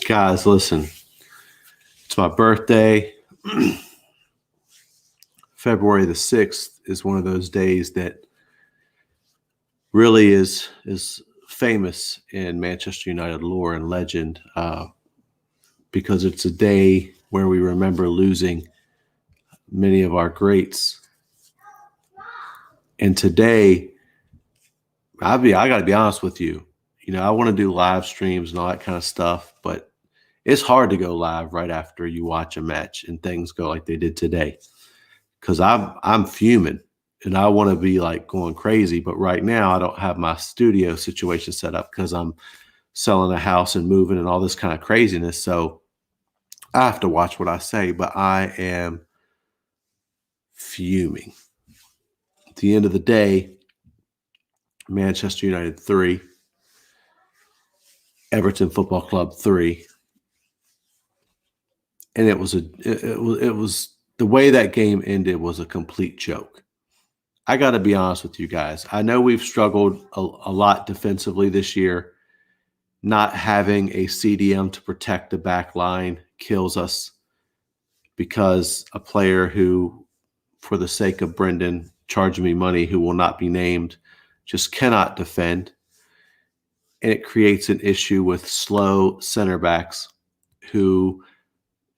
Guys, listen. It's my birthday. February the 6th is one of those days that really is famous in Manchester United lore and legend because it's a day where we remember losing many of our greats. And today, I got to be honest with you. You know, I want to do live streams and all that kind of stuff, but it's hard to go live right after you watch a match and things go like they did today. Because I'm fuming and I want to be like going crazy. But right now I don't have my studio situation set up because I'm selling a house and moving and all this kind of craziness. So I have to watch what I say, but I am fuming. At the end of the day, Manchester United 3, Everton Football Club 3. And it was the way that game ended was a complete joke. I got to be honest with you guys. I know we've struggled a lot defensively this year. Not having a CDM to protect the back line kills us because a player who, for the sake of Brendan charging me money, who will not be named, just cannot defend. And it creates an issue with slow center backs who,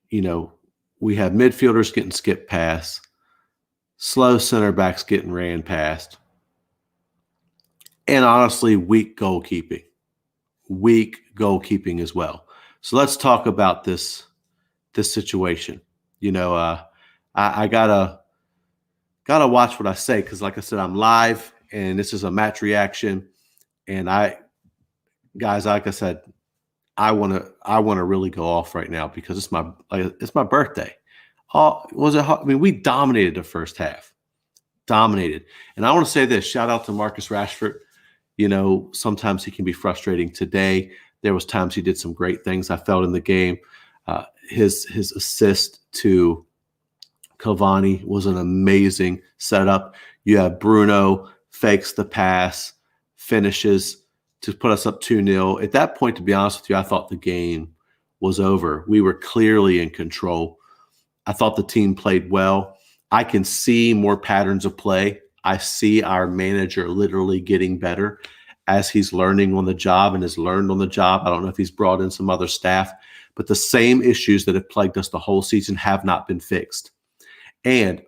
you know, we have midfielders getting skipped past, slow center backs getting ran past, and honestly, weak goalkeeping as well. So let's talk about this situation. You know, I gotta watch what I say because, like I said, I'm live and this is a match reaction. And guys, like I said, I want to really go off right now because it's my birthday. We dominated the first half. Dominated. And I want to say this, shout out to Marcus Rashford. You know, sometimes he can be frustrating. Today, there was times he did some great things I felt in the game. His assist to Cavani was an amazing setup. You have Bruno fakes the pass, finishes to put us up 2-0. At that point, to be honest with you, I thought the game was over. We were clearly in control. I thought the team played well. I can see more patterns of play. I see our manager literally getting better as he's learning on the job and has learned on the job. I don't know if he's brought in some other staff, but the same issues that have plagued us the whole season have not been fixed. And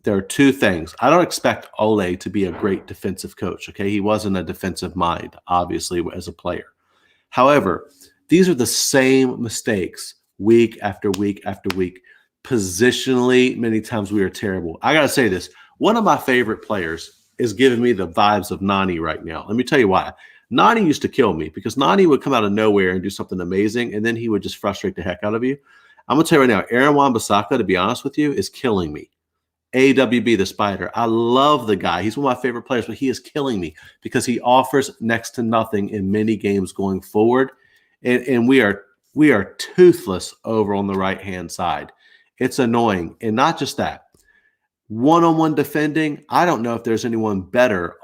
there are two things. I don't expect Ole to be a great defensive coach, okay? He wasn't a defensive mind, obviously, as a player. However, these are the same mistakes week after week after week. Positionally, many times we are terrible. I got to say this. One of my favorite players is giving me the vibes of Nani right now. Let me tell you why. Nani used to kill me because Nani would come out of nowhere and do something amazing, and then he would just frustrate the heck out of you. I'm going to tell you right now, Aaron Wan-Bissaka, to be honest with you, is killing me. AWB the Spider. I love the guy. He's one of my favorite players, but he is killing me because he offers next to nothing in many games going forward. And we are toothless over on the right-hand side. It's annoying. And not just that. One-on-one defending, I don't know if there's anyone better.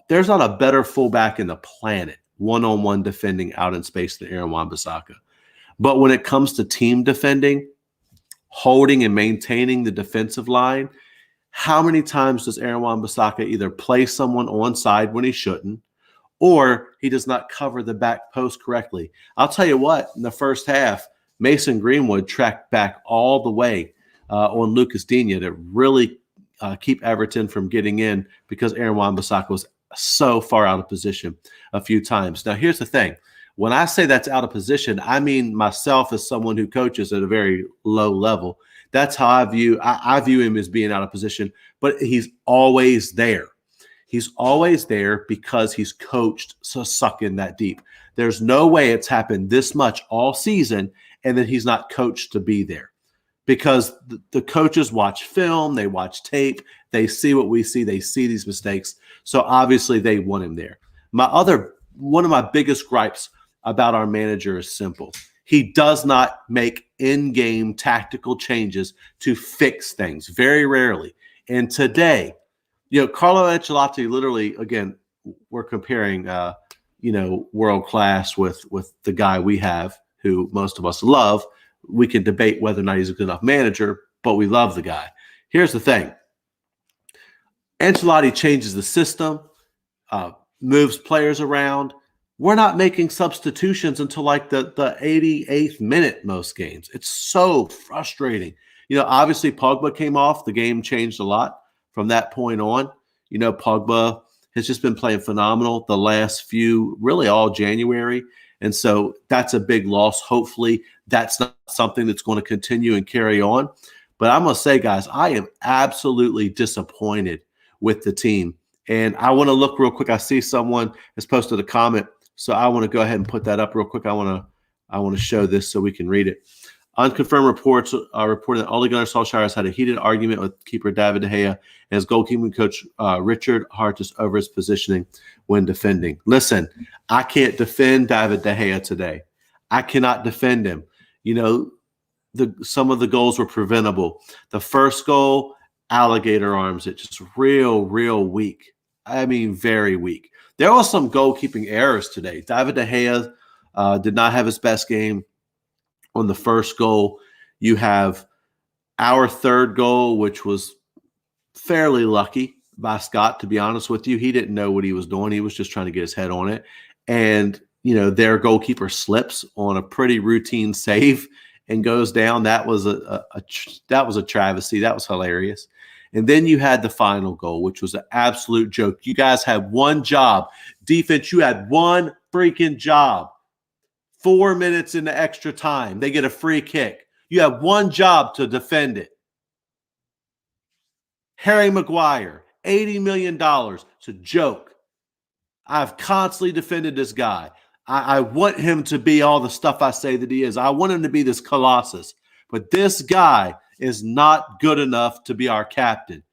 There's not a better fullback in the planet, one-on-one defending out in space than Aaron Wan-Bissaka. But when it comes to team defending, holding and maintaining the defensive line, how many times does Aaron Wan-Bissaka either play someone onside when he shouldn't, or he does not cover the back post correctly? I'll tell you what, in the first half, Mason Greenwood tracked back all the way on Lucas Digne to really keep Everton from getting in because Aaron Wan-Bissaka was so far out of position a few times. Now, here's the thing. When I say that's out of position, I mean myself as someone who coaches at a very low level. That's how I view him as being out of position, but he's always there. He's always there because he's coached to suck in that deep. There's no way it's happened this much all season and that he's not coached to be there because the coaches watch film, they watch tape, they see what we see, they see these mistakes. So obviously they want him there. One of my biggest gripes about our manager is simple. He does not make in-game tactical changes to fix things, very rarely. And today, Carlo Ancelotti literally, again, we're comparing world class with the guy we have, who most of us love. We can debate whether or not he's a good enough manager, but we love the guy. Here's the thing. Ancelotti changes the system, moves players around. We're not making substitutions until like the 88th minute most games. It's so frustrating. Obviously Pogba came off. The game changed a lot from that point on. Pogba has just been playing phenomenal the last few, really all January. And so that's a big loss. Hopefully that's not something that's going to continue and carry on. But I'm going to say, guys, I am absolutely disappointed with the team. And I want to look real quick. I see someone has posted a comment, so I want to go ahead and put that up real quick. I want to show this so we can read it. Unconfirmed reports are reporting that Ole Gunnar Solskjaer has had a heated argument with keeper David De Gea and his goalkeeping coach Richard Hartis over his positioning when defending. Listen, I can't defend David De Gea today. I cannot defend him. Some of the goals were preventable. The first goal, alligator arms it, just real weak. I mean, very weak. There was some goalkeeping errors today. David De Gea did not have his best game on the first goal. You have our third goal, which was fairly lucky by Scott, to be honest with you. He didn't know what he was doing. He was just trying to get his head on it. And, their goalkeeper slips on a pretty routine save and goes down. That was a travesty. That was hilarious. And then you had the final goal, which was an absolute joke. You guys had one job. Defense, you had one freaking job. 4 minutes into extra time, they get a free kick. You have one job to defend it. Harry Maguire, $80 million. It's a joke. I've constantly defended this guy. I want him to be all the stuff I say that he is. I want him to be this colossus. But this guy is not good enough to be our captain.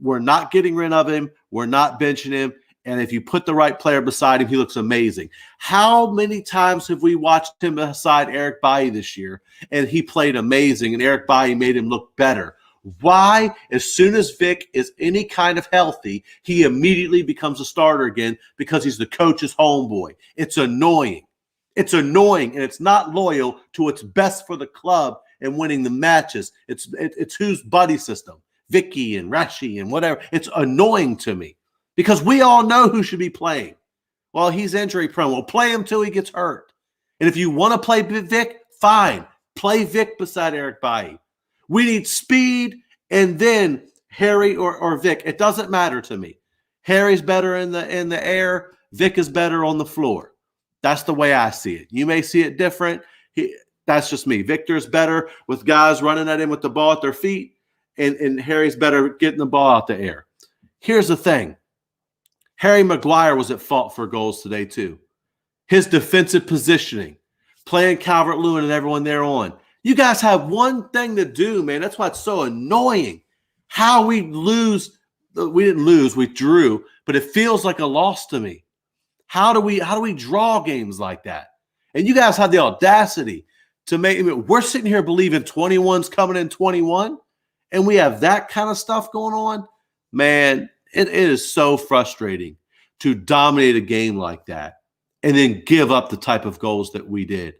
We're not getting rid of him. We're not benching him. And if you put the right player beside him, he looks amazing. How many times have we watched him beside Eric Bailly this year, and he played amazing, and Eric Bailly made him look better? Why, as soon as Vic is any kind of healthy, he immediately becomes a starter again? Because he's the coach's homeboy. It's annoying. It's annoying, and it's not loyal to what's best for the club and winning the matches. It's whose buddy system, Vicky and Rashi and whatever. It's annoying to me because we all know who should be playing. Well, he's injury prone. We'll play him till he gets hurt. And if you want to play Vic, fine. Play Vic beside Eric Bailly. We need speed, and then Harry or Vic. It doesn't matter to me. Harry's better in the air. Vic is better on the floor. That's the way I see it. You may see it different. That's just me. Victor's better with guys running at him with the ball at their feet, and Harry's better getting the ball out the air. Here's the thing. Harry Maguire was at fault for goals today too. His defensive positioning, playing Calvert-Lewin and everyone there on. You guys have one thing to do, man. That's why it's so annoying. How we lose. We didn't lose. We drew, but it feels like a loss to me. How do we draw games like that? And you guys have the audacity to make. We're sitting here believing 21's coming in 21, and we have that kind of stuff going on. Man, it is so frustrating to dominate a game like that and then give up the type of goals that we did.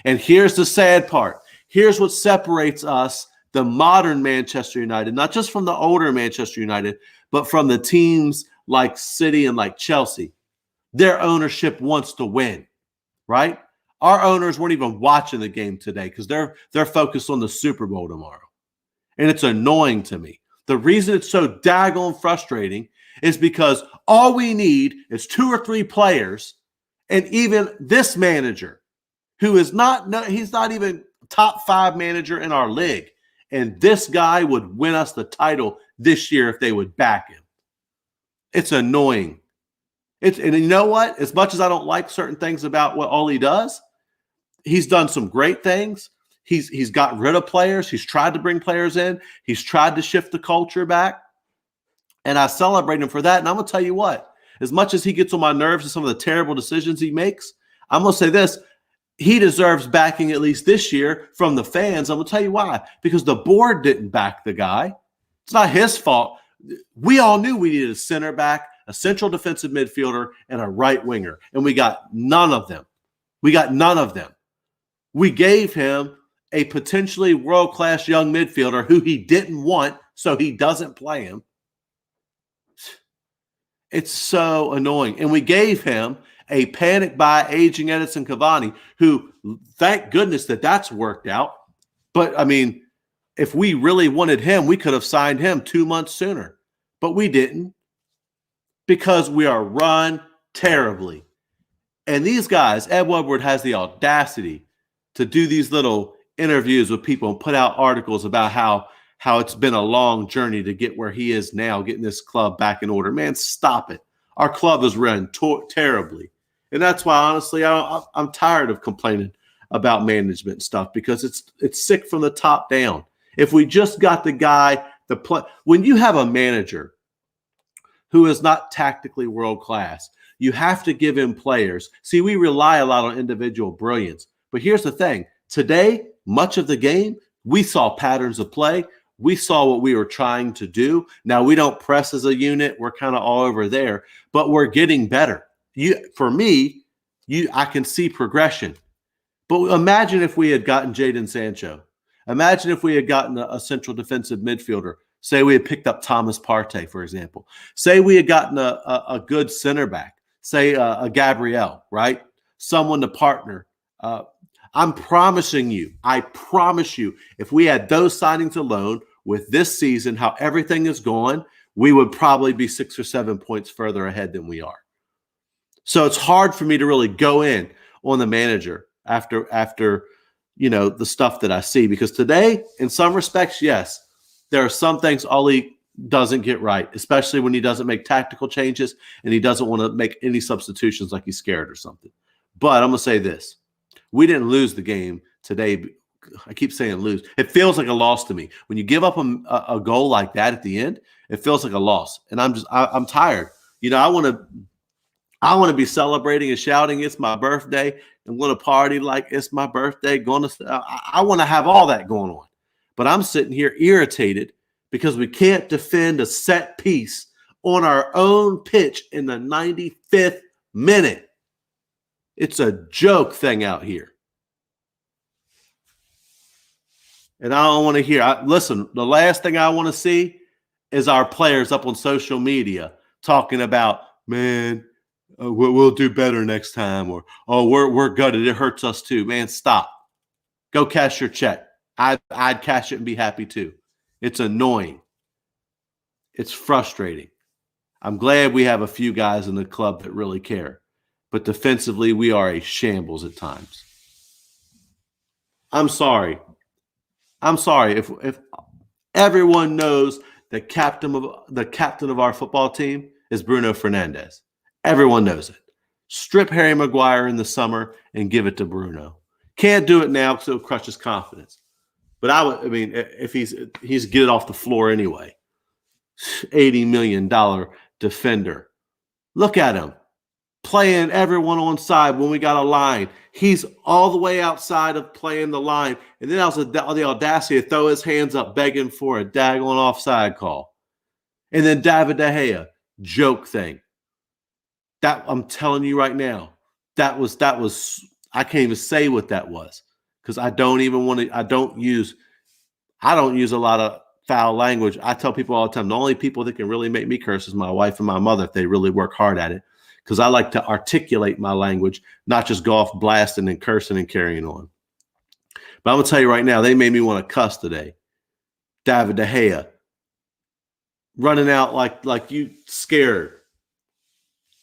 And here's the sad part. Here's what separates us, the modern Manchester United, not just from the older Manchester United, but from the teams like City and like Chelsea. Their ownership wants to win, right? Our owners weren't even watching the game today because they're focused on the Super Bowl tomorrow. And it's annoying to me. The reason it's so daggone frustrating is because all we need is 2 or 3 players, and even this manager, who is he's not even top 5 manager in our league. And this guy would win us the title this year if they would back him. It's annoying. And you know what? As much as I don't like certain things about what Ole does, he's done some great things. He's got rid of players. He's tried to bring players in. He's tried to shift the culture back. And I celebrate him for that. And I'm going to tell you what, as much as he gets on my nerves and some of the terrible decisions he makes, I'm going to say this. He deserves backing at least this year from the fans. I'm going to tell you why. Because the board didn't back the guy. It's not his fault. We all knew we needed a center back, a central defensive midfielder, and a right winger, and we got none of them. We got none of them. We gave him a potentially world-class young midfielder who he didn't want, so he doesn't play him. It's so annoying. And we gave him a panic buy aging Edinson Cavani, who, thank goodness that's worked out. But, I mean, if we really wanted him, we could have signed him 2 months sooner. But we didn't, because we are run terribly. And these guys, Ed Woodward has the audacity to do these little interviews with people and put out articles about how it's been a long journey to get where he is now, getting this club back in order. Man, stop it. Our club is run terribly. And that's why, honestly, I'm tired of complaining about management stuff, because it's sick from the top down. If we just got the guy, when you have a manager who is not tactically world-class, you have to give him players. See, we rely a lot on individual brilliance. But here's the thing. Today, much of the game, we saw patterns of play. We saw what we were trying to do. Now, we don't press as a unit. We're kind of all over there, but we're getting better. For me, I can see progression. But imagine if we had gotten Jadon Sancho. Imagine if we had gotten a central defensive midfielder. Say we had picked up Thomas Partey, for example. Say we had gotten a good center back. Say a Gabriel, right? Someone to partner. I promise you, if we had those signings alone with this season, how everything is going, we would probably be 6 or 7 points further ahead than we are. So it's hard for me to really go in on the manager after the stuff that I see, because today, in some respects, yes, there are some things Ollie doesn't get right, especially when he doesn't make tactical changes and he doesn't want to make any substitutions like he's scared or something. But I'm going to say this. We didn't lose the game today. I keep saying lose. It feels like a loss to me. When you give up a goal like that at the end, it feels like a loss. And I'm tired. I want to be celebrating and shouting, it's my birthday, and want to party like it's my birthday. I want to have all that going on. But I'm sitting here irritated because we can't defend a set piece on our own pitch in the 95th minute. It's a joke thing out here. And I don't want to hear. Listen, the last thing I want to see is our players up on social media talking about, man, we'll do better next time, or, oh, we're gutted. It hurts us too. Man, stop. Go cash your check. I'd cash it and be happy too. It's annoying. It's frustrating. I'm glad we have a few guys in the club that really care. But defensively, we are a shambles at times. I'm sorry. If everyone knows the captain of our football team is Bruno Fernandes. Everyone knows it. Strip Harry Maguire in the summer and give it to Bruno. Can't do it now because it'll crush his confidence. But if he's get it off the floor anyway. $80 million defender. Look at him. Playing everyone on side when we got a line. He's all the way outside of playing the line. And then also the audacity to throw his hands up begging for a daggone offside call. And then David De Gea, joke thing. That, I'm telling you right now, that was I can't even say what that was, because I don't use a lot of foul language. I tell people all the time, the only people that can really make me curse is my wife and my mother if they really work hard at it. Because I like to articulate my language, not just go off blasting and cursing and carrying on. But I'm going to tell you right now, they made me want to cuss today. David De Gea, running out like you scared.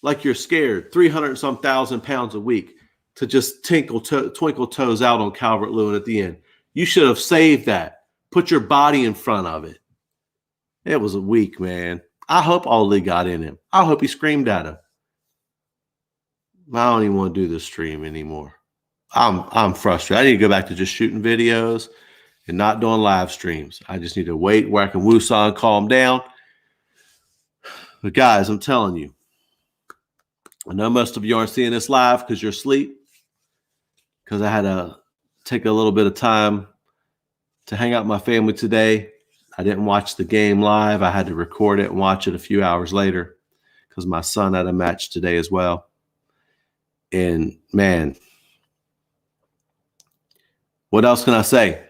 Like you're scared. 300-some thousand pounds a week to just twinkle toes out on Calvert-Lewin at the end. You should have saved that. Put your body in front of it. It was a week, man. I hope Ole got in him. I hope he screamed at him. I don't even want to do this stream anymore. I'm frustrated. I need to go back to just shooting videos and not doing live streams. I just need to wait where I can woosah and calm down. But guys, I'm telling you, I know most of you aren't seeing this live because you're asleep, because I had to take a little bit of time to hang out with my family today. I didn't watch the game live. I had to record it and watch it a few hours later, because my son had a match today as well. And man, what else can I say?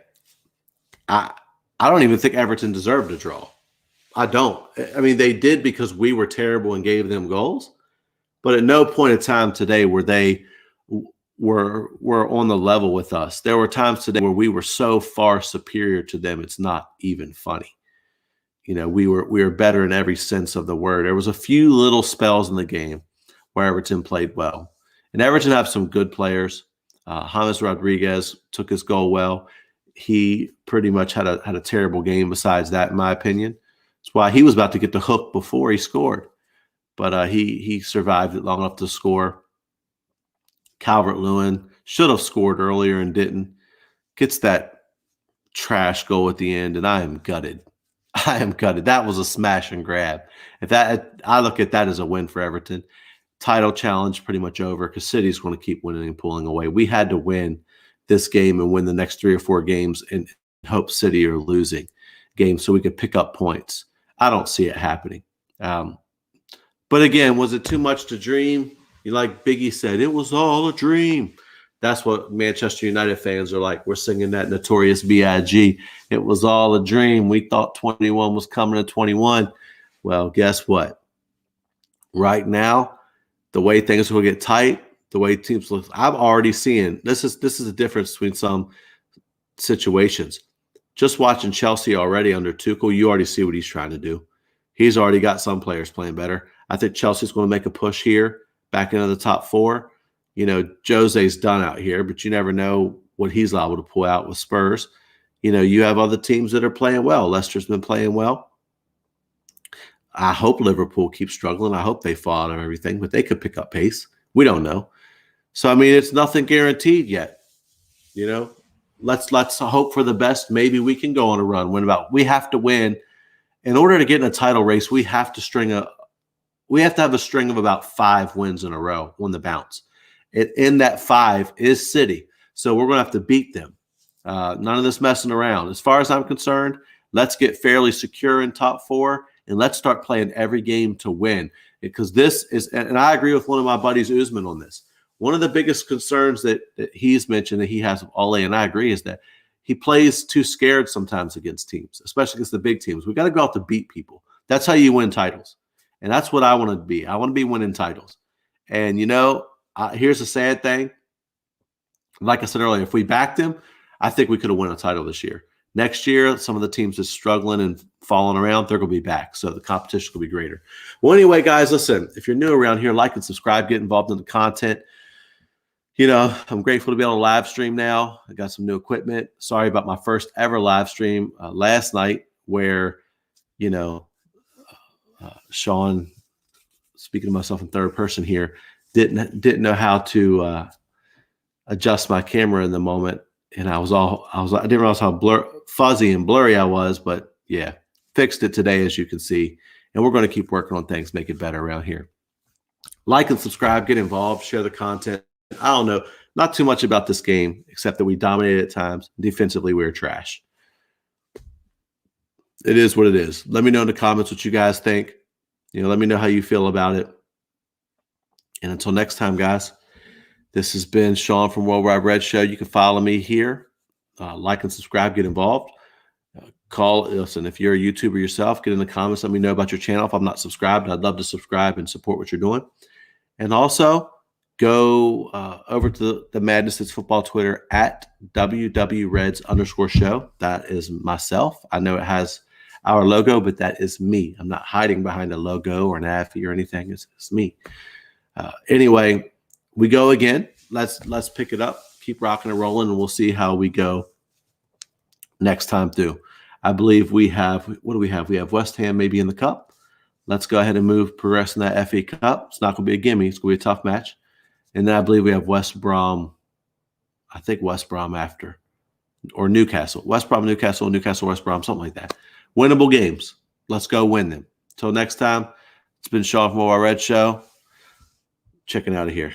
I don't even think Everton deserved a draw. I don't. I mean, they did because we were terrible and gave them goals. But at no point in time today were they were on the level with us. There were times today where we were so far superior to them, it's not even funny. You know, we were better in every sense of the word. There was a few little spells in the game where Everton played well. And Everton have some good players. James Rodriguez took his goal well. He pretty much had a terrible game besides that, in my opinion. That's why he was about to get the hook before he scored. But he survived it long enough to score. Calvert-Lewin should have scored earlier and didn't. Gets that trash goal at the end, and I am gutted. I am gutted. That was a smash and grab. I look at that as a win for Everton. Title challenge pretty much over because City's going to keep winning and pulling away. We had to win this game and win the next 3 or 4 games and hope City are losing games so we could pick up points. I don't see it happening. But again, was it too much to dream? Like Biggie said, it was all a dream. That's what Manchester United fans are like. We're singing that Notorious B.I.G. It was all a dream. We thought 21 was coming to 21. Well, guess what? Right now, the way things will get tight, the way teams look, I'm already seeing this is the difference between some situations. Just watching Chelsea already under Tuchel, you already see what he's trying to do. He's already got some players playing better. I think Chelsea's going to make a push here back into the top 4. You know, Jose's done out here, but you never know what he's liable to pull out with Spurs. You know, you have other teams that are playing well. Leicester's been playing well. I hope Liverpool keeps struggling. I hope they fall out of everything, but they could pick up pace. We don't know. So, I mean, it's nothing guaranteed yet. You know, let's hope for the best. Maybe we can go on a run. We have to win. In order to get in a title race, we have to have a string of about 5 wins in a row on the bounce. In that 5 is City. So we're going to have to beat them. None of this messing around. As far as I'm concerned, let's get fairly secure in top 4 and let's start playing every game to win. Because this is, and I agree with one of my buddies, Usman, on this. One of the biggest concerns that he's mentioned that he has with Ole, and I agree, is that he plays too scared sometimes against teams, especially against the big teams. We got to go out to beat people. That's how you win titles. And that's what I want to be. I want to be winning titles. And, you know, here's the sad thing. Like I said earlier, if we backed him, I think we could have won a title this year. Next year, some of the teams that's struggling and falling around, they're going to be back. So the competition will be greater. Well, anyway, guys, listen, if you're new around here, like and subscribe, get involved in the content. You know, I'm grateful to be able to live stream now. I got some new equipment. Sorry about my first ever live stream last night where, you know, Sean, speaking to myself in third person here, didn't know how to adjust my camera in the moment, and I didn't realize how fuzzy and blurry I was, but yeah, fixed it today, as you can see, and we're going to keep working on things, make it better around here. Like and subscribe, get involved, share the content. I don't know, not too much about this game, except that we dominated at times. Defensively, we were trash. It is what it is. Let me know in the comments what you guys think. You know, let me know how you feel about it. And until next time, guys, this has been Sean from Worldwide Red Show. You can follow me here. Like and subscribe, get involved. Listen, if you're a YouTuber yourself, get in the comments. Let me know about your channel. If I'm not subscribed, I'd love to subscribe and support what you're doing. And also, go over to the Madness It's Football Twitter at WWReds_show. That is myself. I know it has our logo, but that is me. I'm not hiding behind a logo or an AFI or anything. It's me. Anyway, we go again. Let's pick it up, keep rocking and rolling, and we'll see how we go next time through. I believe we have, what do we have? We have West Ham maybe in the cup. Let's go ahead and progress in that FA Cup. It's not going to be a gimme. It's going to be a tough match. And then I believe we have West Brom. I think West Brom after. Or Newcastle. West Brom, Newcastle, West Brom, something like that. Winnable games. Let's go win them. Until next time, it's been Sean from Our Red Show. Checking out of here.